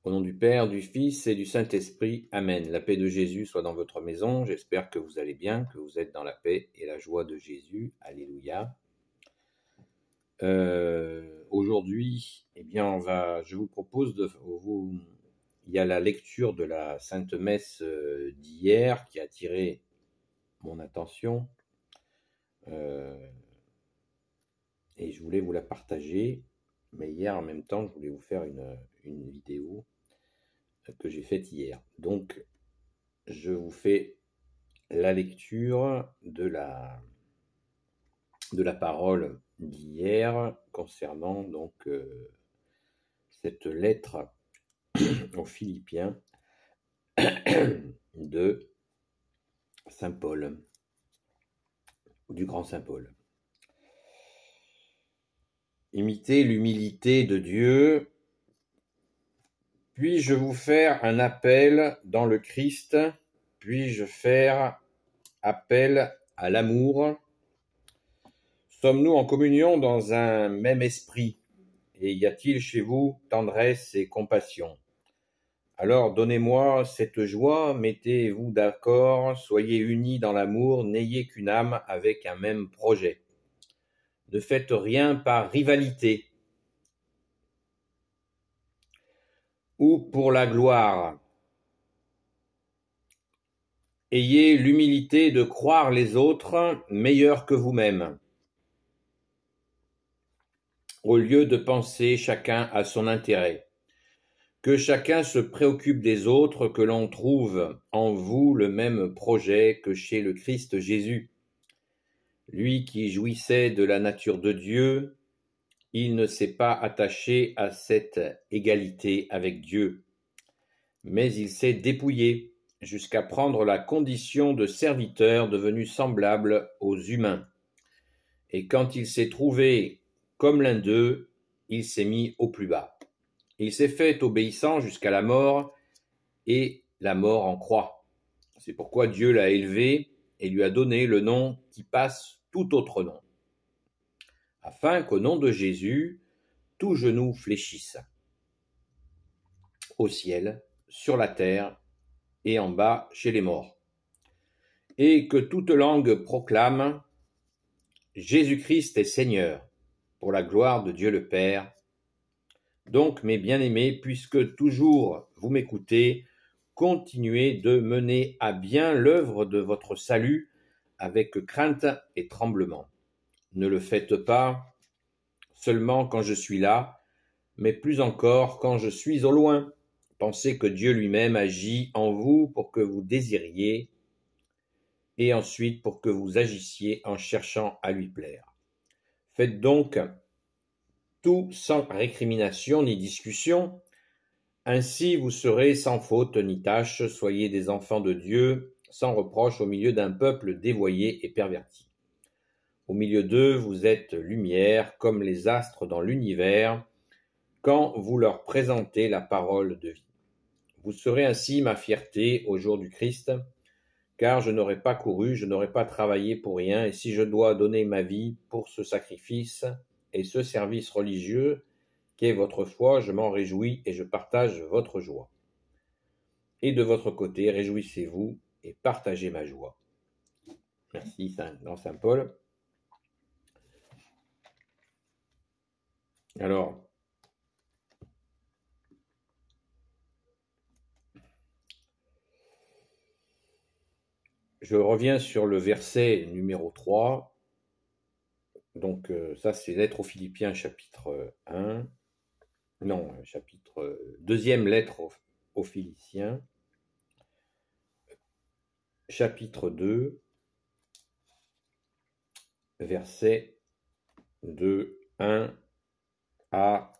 Au nom du Père, du Fils et du Saint-Esprit. Amen. La paix de Jésus soit dans votre maison. J'espère que vous allez bien, que vous êtes dans la paix et la joie de Jésus. Alléluia. Aujourd'hui, je vous propose il y a la lecture de la Sainte Messe d'hier qui a attiré mon attention et je voulais vous la partager. Mais hier, en même temps, je voulais vous faire une vidéo que j'ai faite hier. Donc, je vous fais la lecture de la parole d'hier concernant donc cette lettre aux Philippiens de Saint Paul, du grand Saint Paul. Imitez l'humilité de Dieu. Puis-je vous faire un appel dans le Christ? Puis-je faire appel à l'amour? Sommes-nous en communion dans un même esprit? Et y a-t-il chez vous tendresse et compassion? Alors donnez-moi cette joie, mettez-vous d'accord, soyez unis dans l'amour, n'ayez qu'une âme avec un même projet. Ne faites rien par rivalité ou pour la gloire. Ayez l'humilité de croire les autres meilleurs que vous-même, au lieu de penser chacun à son intérêt. Que chacun se préoccupe des autres, que l'on trouve en vous le même projet que chez le Christ Jésus. Lui qui jouissait de la nature de Dieu, il ne s'est pas attaché à cette égalité avec Dieu, mais il s'est dépouillé jusqu'à prendre la condition de serviteur devenu semblable aux humains. Et quand il s'est trouvé comme l'un d'eux, il s'est mis au plus bas. Il s'est fait obéissant jusqu'à la mort, et la mort en croix. C'est pourquoi Dieu l'a élevé et lui a donné le nom qui passe tout autre nom, afin qu'au nom de Jésus, tout genou fléchisse, au ciel, sur la terre et en bas chez les morts, et que toute langue proclame « Jésus-Christ est Seigneur » pour la gloire de Dieu le Père. Donc, mes bien-aimés, puisque toujours vous m'écoutez, continuez de mener à bien l'œuvre de votre salut avec crainte et tremblement. Ne le faites pas seulement quand je suis là, mais plus encore quand je suis au loin. Pensez que Dieu lui-même agit en vous pour que vous désiriez et ensuite pour que vous agissiez en cherchant à lui plaire. Faites donc tout sans récrimination ni discussion. Ainsi vous serez sans faute ni tache, soyez des enfants de Dieu, sans reproche au milieu d'un peuple dévoyé et perverti. Au milieu d'eux, vous êtes lumière, comme les astres dans l'univers, quand vous leur présentez la parole de vie. Vous serez ainsi ma fierté au jour du Christ, car je n'aurai pas couru, je n'aurai pas travaillé pour rien, et si je dois donner ma vie pour ce sacrifice et ce service religieux qu'est votre foi, je m'en réjouis et je partage votre joie. Et de votre côté, réjouissez-vous et partagez ma joie. Merci, Saint Paul. Alors, je reviens sur le verset numéro 3. Donc, ça, c'est Lettre aux Philippiens, chapitre 1. Non, deuxième lettre aux Philippiens, chapitre 2, versets 2, 1 à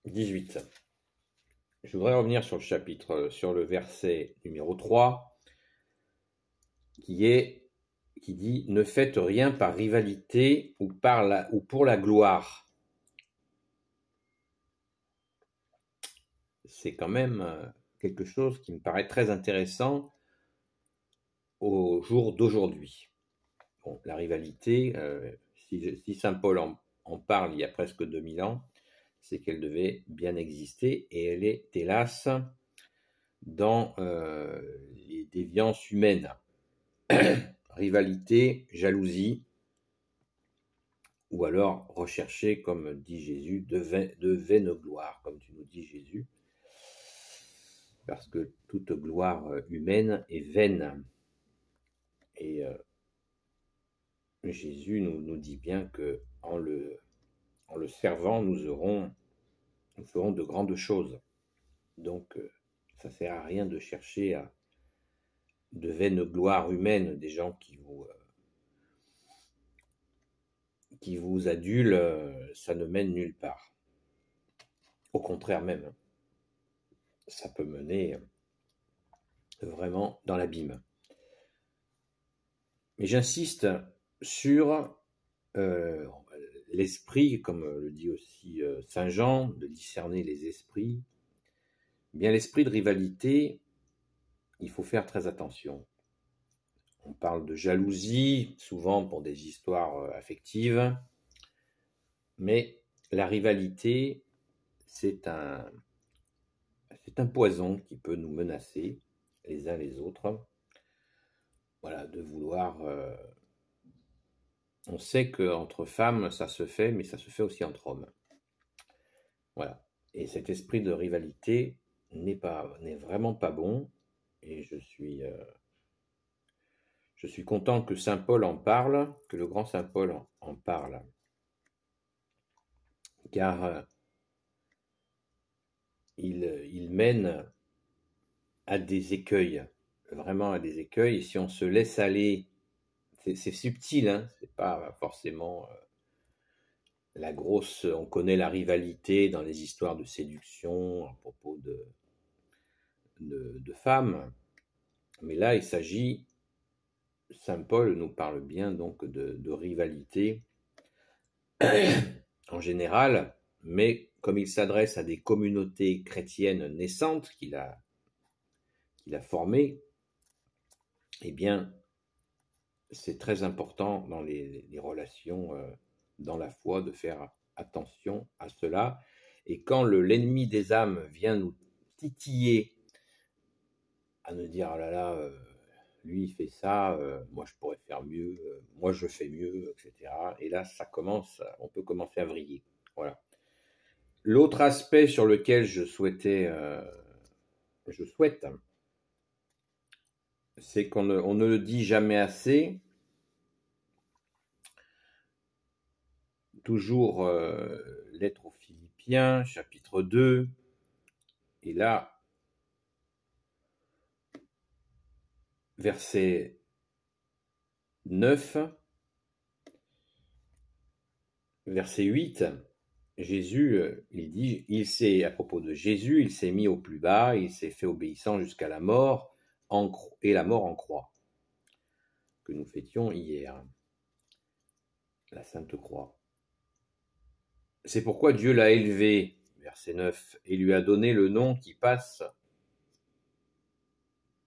18. Je voudrais revenir sur le verset numéro 3, qui dit « Ne faites rien par rivalité ou pour la gloire ». C'est quand même quelque chose qui me paraît très intéressant au jour d'aujourd'hui. Bon, la rivalité, si Saint Paul en parle il y a presque 2000 ans, c'est qu'elle devait bien exister, et elle est hélas dans les déviances humaines. Rivalité, jalousie, ou alors rechercher, comme dit Jésus, de vaine gloire, comme tu nous dis Jésus, parce que toute gloire humaine est vaine. Et Jésus nous dit bien que en le servant, nous ferons de grandes choses. Donc, ça ne sert à rien de chercher de vaine gloire humaine, des gens qui vous adulent, ça ne mène nulle part. Au contraire même, ça peut mener vraiment dans l'abîme. Mais j'insiste sur l'esprit, comme le dit aussi Saint Jean, de discerner les esprits. Bien, l'esprit de rivalité, il faut faire très attention. On parle de jalousie, souvent pour des histoires affectives, mais la rivalité, c'est un poison qui peut nous menacer les uns les autres. Voilà, de vouloir... on sait qu'entre femmes, ça se fait, mais ça se fait aussi entre hommes. Voilà. Et cet esprit de rivalité n'est vraiment pas bon. Et je suis content que Saint Paul en parle, que le grand Saint Paul en parle. Car il mène à des écueils, vraiment à des écueils. Et si on se laisse aller, c'est subtil, hein, c'est pas forcément la grosse. On connaît la rivalité dans les histoires de séduction à propos de femmes, mais là il s'agit, Saint Paul nous parle bien donc de rivalité en général, mais comme il s'adresse à des communautés chrétiennes naissantes qu'il a formées, eh bien c'est très important dans les relations dans la foi de faire attention à cela. Et quand l'ennemi des âmes vient nous titiller à nous dire « oh là là, lui il fait ça, moi je pourrais faire mieux, moi je fais mieux, etc. » Et là, on peut commencer à vriller. Voilà. L'autre aspect sur lequel je souhaite, c'est qu'on ne le dit jamais assez. Toujours lettre aux Philippiens, chapitre 2, et là, verset 9, verset 8, Jésus, il dit, à propos de Jésus, il s'est mis au plus bas, il s'est fait obéissant jusqu'à la mort, et la mort en croix, que nous fêtions hier, la Sainte Croix. C'est pourquoi Dieu l'a élevé, verset 9, et lui a donné le nom qui passe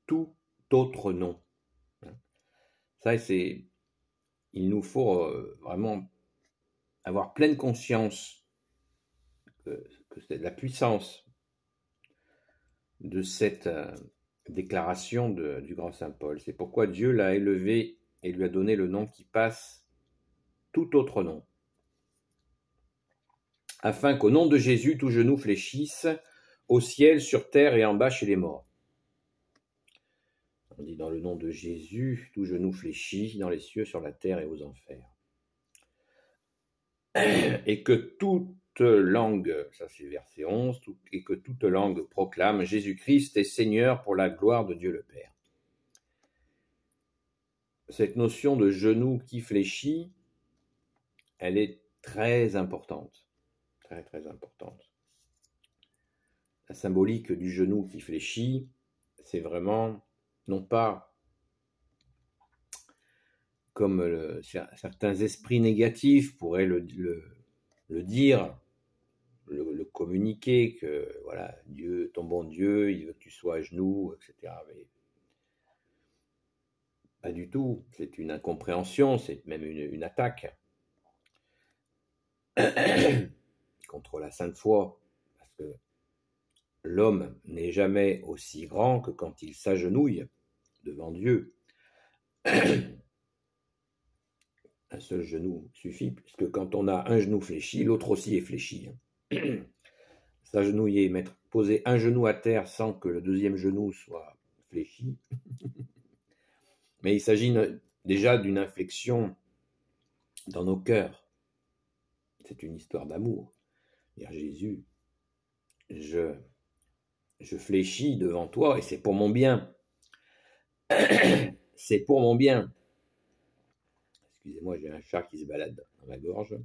tout autre nom. Ça, il nous faut vraiment avoir pleine conscience que c'est la puissance de cette déclaration du grand Saint Paul. C'est pourquoi Dieu l'a élevé et lui a donné le nom qui passe tout autre nom, afin qu'au nom de Jésus, tout genou fléchisse, au ciel, sur terre et en bas chez les morts. On dit dans le nom de Jésus, tout genou fléchit dans les cieux, sur la terre et aux enfers. Et que toute langue, ça c'est verset 11, et que toute langue proclame Jésus-Christ est Seigneur pour la gloire de Dieu le Père. Cette notion de genou qui fléchit, elle est très importante. Très très importante. La symbolique du genou qui fléchit, c'est vraiment, non pas comme certains esprits négatifs pourraient le dire, le communiquer, que voilà, Dieu, ton bon Dieu, il veut que tu sois à genoux, etc. Mais pas du tout, c'est une incompréhension, c'est même une attaque contre la sainte foi, parce que l'homme n'est jamais aussi grand que quand il s'agenouille devant Dieu. Un seul genou suffit, puisque quand on a un genou fléchi, l'autre aussi est fléchi. S'agenouiller, poser un genou à terre sans que le deuxième genou soit fléchi. Mais il s'agit déjà d'une inflexion dans nos cœurs. C'est une histoire d'amour. Dire Jésus, je fléchis devant toi et c'est pour mon bien. C'est pour mon bien. Excusez-moi, j'ai un chat qui se balade dans ma gorge.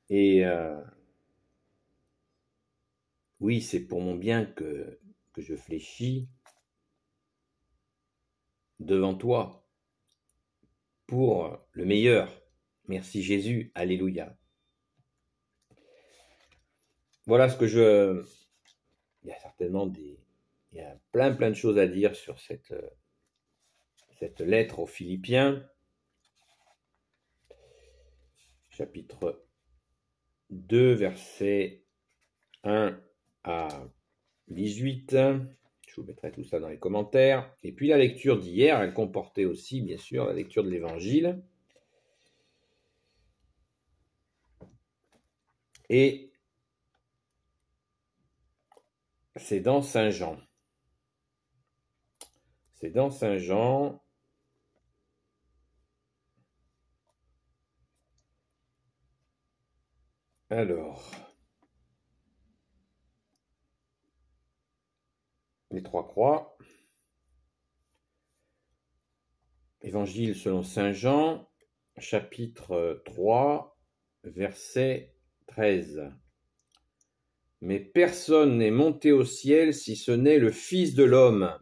Et oui, c'est pour mon bien que je fléchis devant toi, pour le meilleur. Merci Jésus, alléluia. Voilà ce que il y a certainement il y a plein de choses à dire sur cette lettre aux Philippiens, chapitre 2, versets 1 à 18. Je vous mettrai tout ça dans les commentaires. Et puis la lecture d'hier, elle comportait aussi, bien sûr, la lecture de l'Évangile. Et c'est dans Saint Jean. C'est dans Saint Jean. Alors, les trois croix. Évangile selon Saint Jean, chapitre 3, verset 13. Mais personne n'est monté au ciel si ce n'est le Fils de l'homme,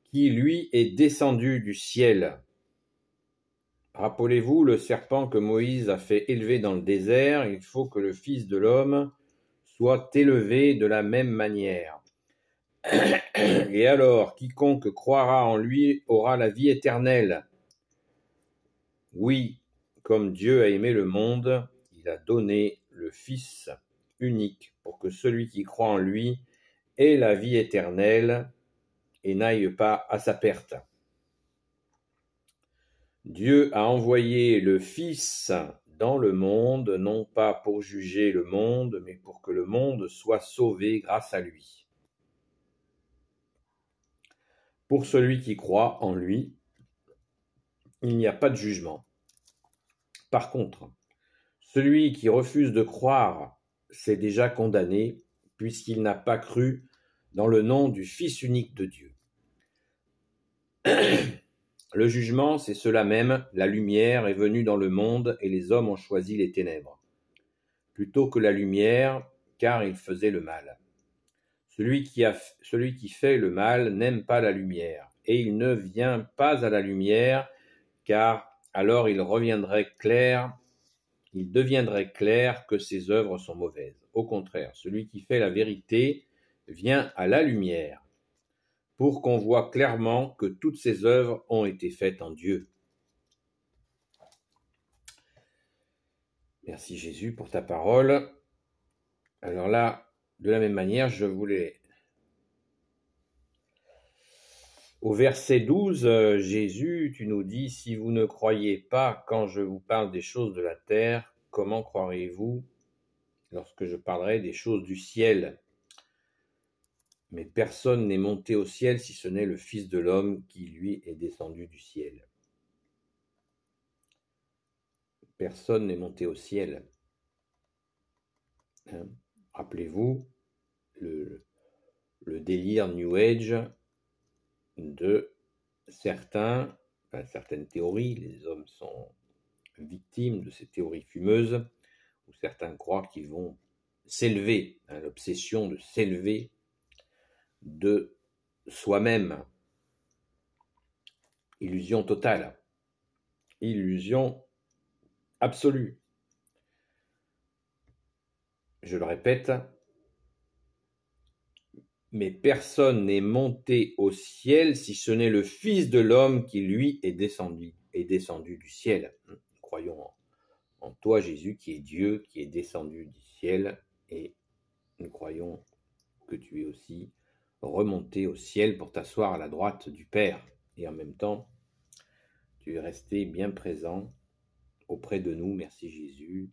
qui lui est descendu du ciel. Rappelez-vous le serpent que Moïse a fait élever dans le désert, il faut que le Fils de l'homme soit élevé de la même manière. Et alors, quiconque croira en lui aura la vie éternelle. Oui, comme Dieu a aimé le monde, il a donné le Fils unique pour que celui qui croit en lui ait la vie éternelle et n'aille pas à sa perte. Dieu a envoyé le Fils dans le monde, non pas pour juger le monde, mais pour que le monde soit sauvé grâce à lui. Pour celui qui croit en lui, il n'y a pas de jugement. Par contre, celui qui refuse de croire s'est déjà condamné, puisqu'il n'a pas cru dans le nom du Fils unique de Dieu. Le jugement, c'est cela même, la lumière est venue dans le monde et les hommes ont choisi les ténèbres, plutôt que la lumière, car ils faisaient le mal. Celui qui fait le mal n'aime pas la lumière, et il ne vient pas à la lumière, car alors il deviendrait clair que ses œuvres sont mauvaises. Au contraire, celui qui fait la vérité vient à la lumière, pour qu'on voit clairement que toutes ses œuvres ont été faites en Dieu. Merci Jésus pour ta parole. Alors là, de la même manière, je voulais... Au verset 12, Jésus, tu nous dis, « Si vous ne croyez pas quand je vous parle des choses de la terre, comment croirez-vous lorsque je parlerai des choses du ciel ? Mais personne n'est monté au ciel si ce n'est le Fils de l'homme qui, lui, est descendu du ciel. » Personne n'est monté au ciel. Rappelez-vous le délire New Age de certaines théories. Les hommes sont victimes de ces théories fumeuses, où certains croient qu'ils vont s'élever, l'obsession de s'élever de soi-même. Illusion totale, illusion absolue. Je le répète, mais personne n'est monté au ciel si ce n'est le Fils de l'homme qui, lui, est descendu du ciel. Croyons en toi Jésus qui est Dieu, qui est descendu du ciel, et nous croyons que tu es aussi remonté au ciel pour t'asseoir à la droite du Père. Et en même temps, tu es resté bien présent auprès de nous, merci Jésus,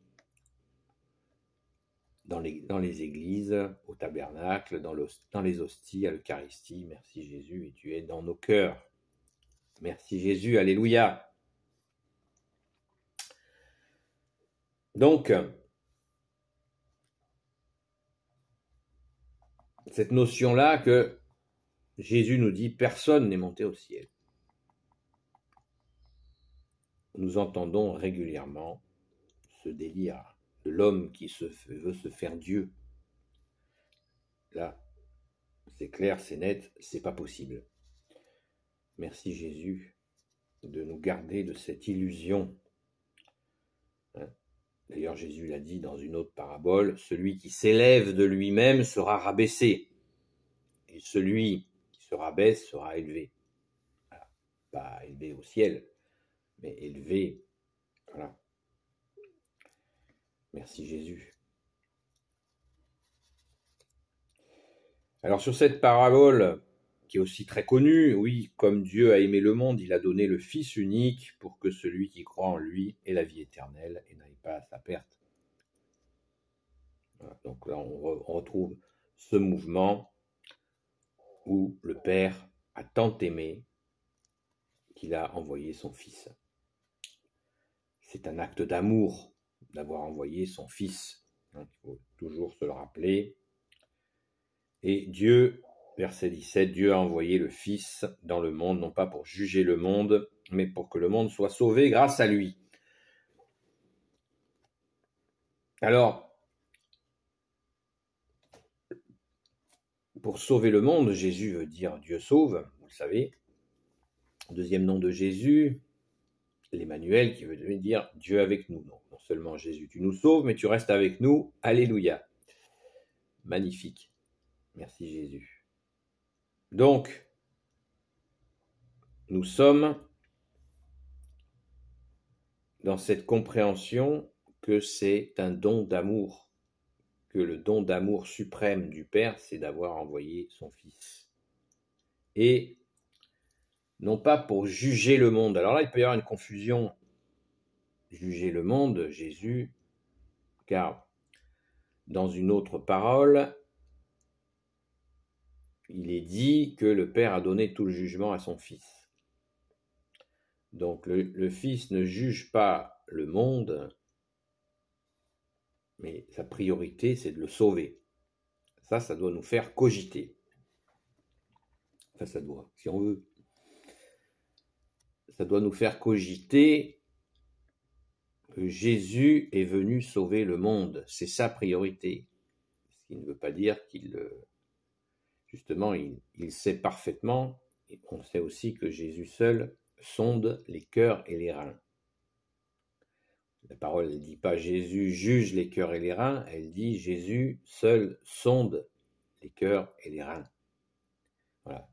dans les églises, au tabernacle, dans les hosties, à l'Eucharistie, merci Jésus, et tu es dans nos cœurs. Merci Jésus, alléluia. Donc, cette notion-là que Jésus nous dit, personne n'est monté au ciel. Nous entendons régulièrement ce délire de l'homme qui veut se faire Dieu. Là, c'est clair, c'est net, c'est pas possible. Merci Jésus de nous garder de cette illusion. D'ailleurs, Jésus l'a dit dans une autre parabole, celui qui s'élève de lui-même sera rabaissé, et celui qui se rabaisse sera élevé. Voilà. Pas élevé au ciel, mais élevé. Voilà. Merci Jésus. Alors sur cette parabole, qui est aussi très connue, oui, comme Dieu a aimé le monde, il a donné le Fils unique pour que celui qui croit en lui ait la vie éternelle et n'aille pas à sa perte. Voilà. Donc là, on retrouve ce mouvement où le Père a tant aimé qu'il a envoyé son Fils. C'est un acte d'amour d'avoir envoyé son Fils. Il faut toujours se le rappeler. Et Dieu, verset 17, Dieu a envoyé le Fils dans le monde, non pas pour juger le monde, mais pour que le monde soit sauvé grâce à lui. Alors, pour sauver le monde, Jésus veut dire Dieu sauve, vous le savez. Deuxième nom de Jésus, l'Emmanuel, qui veut dire Dieu avec nous. Non seulement Jésus, tu nous sauves, mais tu restes avec nous. Alléluia. Magnifique. Merci Jésus. Donc, nous sommes dans cette compréhension que c'est un don d'amour, que le don d'amour suprême du Père, c'est d'avoir envoyé son Fils. Et non pas pour juger le monde. Alors là, il peut y avoir une confusion. Juger le monde, Jésus, car dans une autre parole, il est dit que le Père a donné tout le jugement à son Fils. Donc le Fils ne juge pas le monde, mais sa priorité, c'est de le sauver. Ça doit nous faire cogiter. Enfin, ça doit, si on veut. Ça doit nous faire cogiter que Jésus est venu sauver le monde. C'est sa priorité. Ce qui ne veut pas dire qu'il... Justement, il sait parfaitement, et on sait aussi que Jésus seul sonde les cœurs et les reins. La parole ne dit pas Jésus juge les cœurs et les reins, elle dit Jésus seul sonde les cœurs et les reins. Voilà.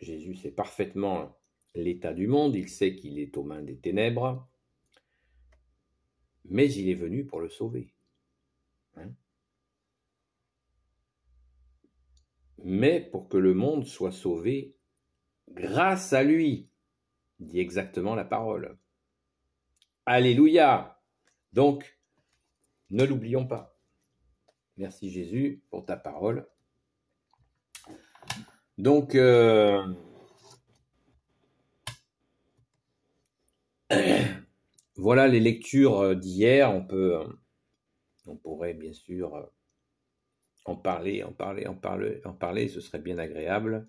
Jésus sait parfaitement l'état du monde, il sait qu'il est aux mains des ténèbres, mais il est venu pour le sauver. Mais pour que le monde soit sauvé grâce à lui, dit exactement la parole. Alléluia! Donc, ne l'oublions pas. Merci Jésus pour ta parole. Donc, voilà les lectures d'hier. On pourrait bien sûr en parler. Ce serait bien agréable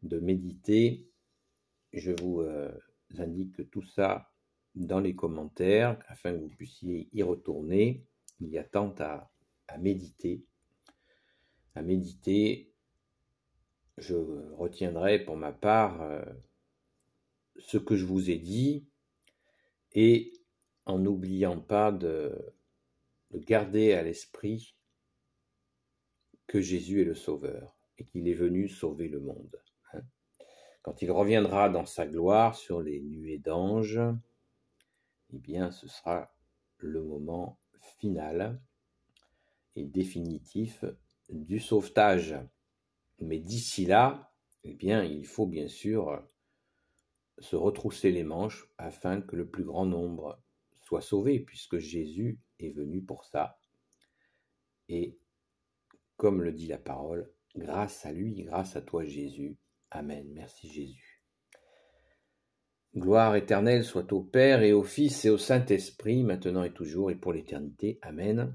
de méditer. Je vous indique tout ça dans les commentaires afin que vous puissiez y retourner. Il y a tant à méditer. À méditer, je retiendrai pour ma part ce que je vous ai dit et en n'oubliant pas de garder à l'esprit que Jésus est le Sauveur et qu'il est venu sauver le monde. Quand il reviendra dans sa gloire sur les nuées d'anges, eh bien ce sera le moment final et définitif du sauvetage. Mais d'ici là, eh bien, il faut bien sûr se retrousser les manches afin que le plus grand nombre soit sauvé, puisque Jésus est venu pour ça. Et comme le dit la parole, grâce à lui, grâce à toi Jésus. Amen. Merci Jésus. Gloire éternelle soit au Père et au Fils et au Saint-Esprit, maintenant et toujours et pour l'éternité. Amen.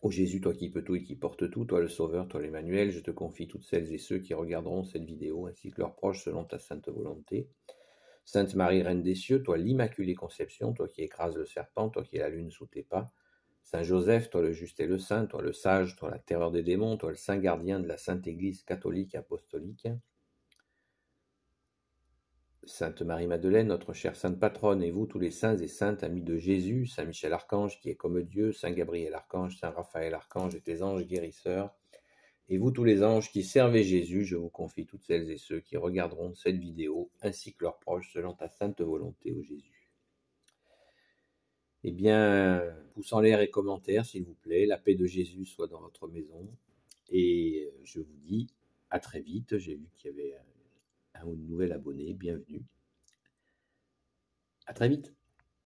Ô Jésus, toi qui peux tout et qui portes tout, toi le Sauveur, toi l'Emmanuel, je te confie toutes celles et ceux qui regarderont cette vidéo, ainsi que leurs proches selon ta sainte volonté. Sainte Marie, Reine des cieux, toi l'Immaculée Conception, toi qui écrases le serpent, toi qui es la lune sous tes pas. Saint Joseph, toi le juste et le saint, toi le sage, toi la terreur des démons, toi le saint gardien de la Sainte Église catholique apostolique. Sainte Marie-Madeleine, notre chère sainte patronne, et vous tous les saints et saintes amis de Jésus, Saint Michel Archange qui est comme Dieu, Saint Gabriel Archange, Saint Raphaël Archange et tes anges guérisseurs, et vous tous les anges qui servez Jésus, je vous confie toutes celles et ceux qui regarderont cette vidéo, ainsi que leurs proches, selon ta sainte volonté, ô Jésus. Eh bien, pouce en l'air et commentaires, s'il vous plaît, la paix de Jésus soit dans votre maison, et je vous dis à très vite. J'ai vu qu'il y avait un ou une nouvelle abonnée, bienvenue. À très vite.